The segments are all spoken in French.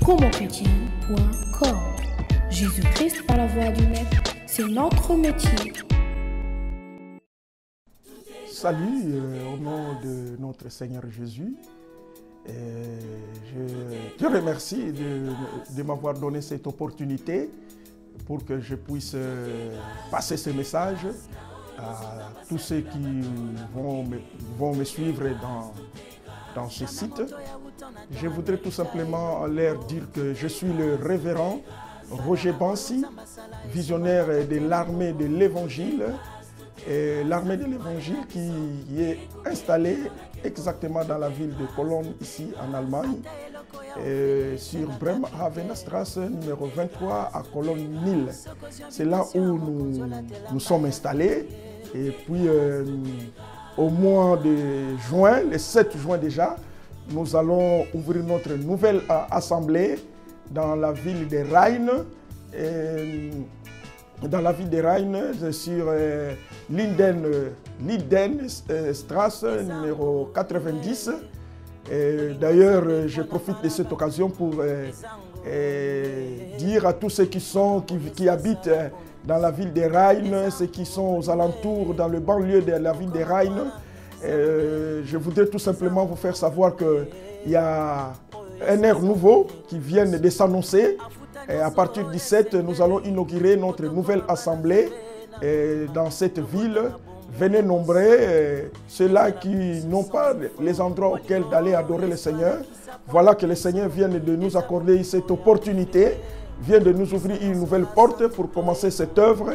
comochrétien.com. Jésus-Christ par la voix du Maître, c'est notre métier. Salut au nom de notre Seigneur Jésus. Je remercie de m'avoir donné cette opportunité pour que je puisse passer ce message à tous ceux qui vont me suivre dans ce site. Je voudrais tout simplement leur dire que je suis le révérend Roger Bansi, visionnaire de l'armée de l'Évangile. L'armée de l'Évangile qui est installée exactement dans la ville de Cologne, ici en Allemagne, sur Bremerhavener numéro 23 à Cologne 1000. C'est là où nous sommes installés. Et puis au mois de juin, le 7 juin déjà, nous allons ouvrir notre nouvelle assemblée dans la ville de Rhein. Dans la ville de Rhein, sur Lindenstrasse, numéro 90. D'ailleurs, je profite de cette occasion pour dire à tous ceux qui habitent dans la ville de Rhein, ceux qui sont aux alentours, dans le banlieue de la ville de Rhein, je voudrais tout simplement vous faire savoir qu'il y a un air nouveau qui vient de s'annoncer. Et à partir du 7, nous allons inaugurer notre nouvelle assemblée dans cette ville. Venez nombreux, ceux-là qui n'ont pas les endroits auxquels d'aller adorer le Seigneur. Voilà que le Seigneur vient de nous accorder cette opportunité, vient de nous ouvrir une nouvelle porte pour commencer cette œuvre.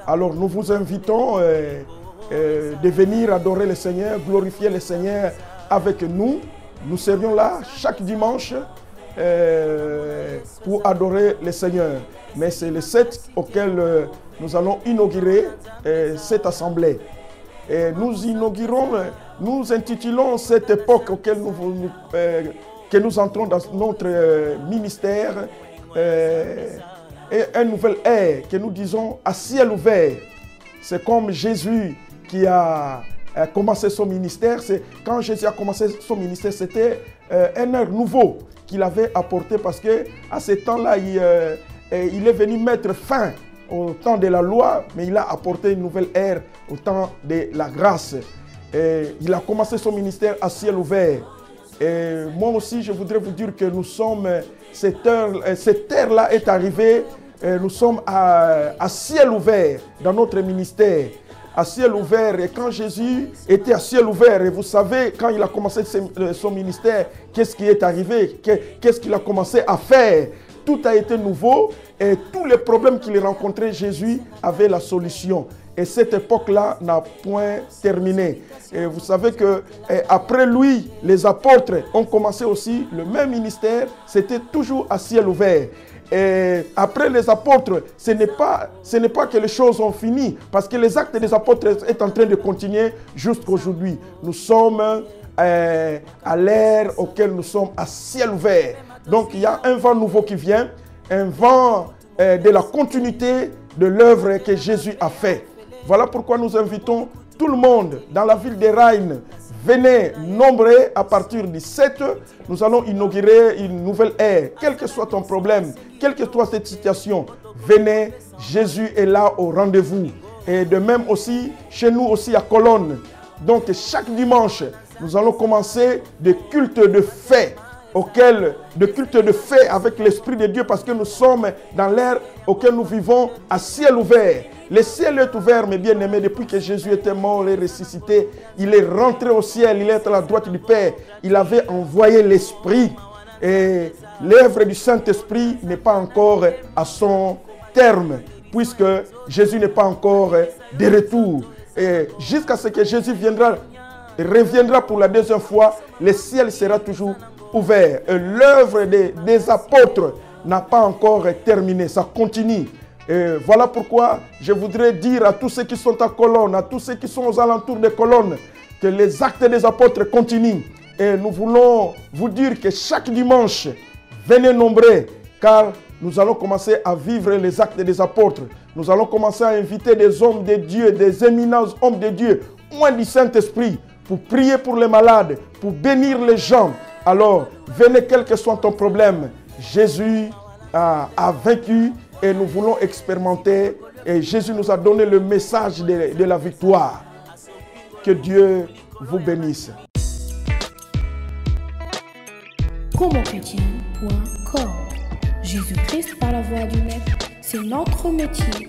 Alors nous vous invitons de venir adorer le Seigneur, glorifier le Seigneur avec nous. Nous serions là chaque dimanche pour adorer le Seigneur. Mais c'est le 7 auquel nous allons inaugurer cette assemblée. Et nous intitulons cette époque auquel que nous entrons dans notre ministère un nouvel ère que nous disons à ciel ouvert. C'est comme Jésus qui a commencé son ministère. Quand Jésus a commencé son ministère, c'était un air nouveau qu'il avait apporté parce qu'à ce temps-là, il est venu mettre fin au temps de la loi, mais il a apporté une nouvelle ère au temps de la grâce. Il a commencé son ministère à ciel ouvert. Et moi aussi, je voudrais vous dire que nous sommes, cette ère-là est arrivée, nous sommes à ciel ouvert dans notre ministère. À ciel ouvert, et quand Jésus était à ciel ouvert, et vous savez, quand il a commencé son ministère, qu'est-ce qui est arrivé, qu'est-ce qu'il a commencé à faire? Tout a été nouveau, et tous les problèmes qu'il rencontrait, Jésus avait la solution. Et cette époque-là n'a point terminé. Et vous savez que après lui, les apôtres ont commencé aussi le même ministère, c'était toujours à ciel ouvert. Et après les apôtres, ce n'est pas que les choses ont fini, parce que les actes des apôtres sont en train de continuer jusqu'à aujourd'hui. Nous sommes à l'ère auquel nous sommes à ciel ouvert. Donc il y a un vent nouveau qui vient, un vent de la continuité de l'œuvre que Jésus a fait. Voilà pourquoi nous invitons tout le monde dans la ville de Rhein. Venez nombreux à partir du 7, nous allons inaugurer une nouvelle ère. Quel que soit ton problème, quelle que soit cette situation, venez, Jésus est là au rendez-vous. Et de même aussi, chez nous aussi à Cologne. Donc chaque dimanche, nous allons commencer des cultes de fait, avec l'Esprit de Dieu, parce que nous sommes dans l'ère auquel nous vivons à ciel ouvert. Le ciel est ouvert, mes bien-aimés, depuis que Jésus était mort et ressuscité. Il est rentré au ciel, il est à la droite du Père. Il avait envoyé l'Esprit. Et l'œuvre du Saint-Esprit n'est pas encore à son terme, puisque Jésus n'est pas encore de retour. Et jusqu'à ce que Jésus reviendra pour la deuxième fois, le ciel sera toujours ouvert. Et l'œuvre des apôtres n'a pas encore terminé, ça continue. Et voilà pourquoi je voudrais dire à tous ceux qui sont à Cologne, à tous ceux qui sont aux alentours de Cologne, que les actes des apôtres continuent. Et nous voulons vous dire que chaque dimanche, venez nombreux, car nous allons commencer à vivre les actes des apôtres. Nous allons commencer à inviter des hommes de Dieu, des éminents hommes de Dieu, moins du Saint-Esprit, pour prier pour les malades, pour bénir les gens. Alors, venez quel que soit ton problème. Jésus a vaincu et nous voulons expérimenter. Et Jésus nous a donné le message de la victoire. Que Dieu vous bénisse. Promochrétien.com. Jésus-Christ par la voix du Maître, c'est notre métier.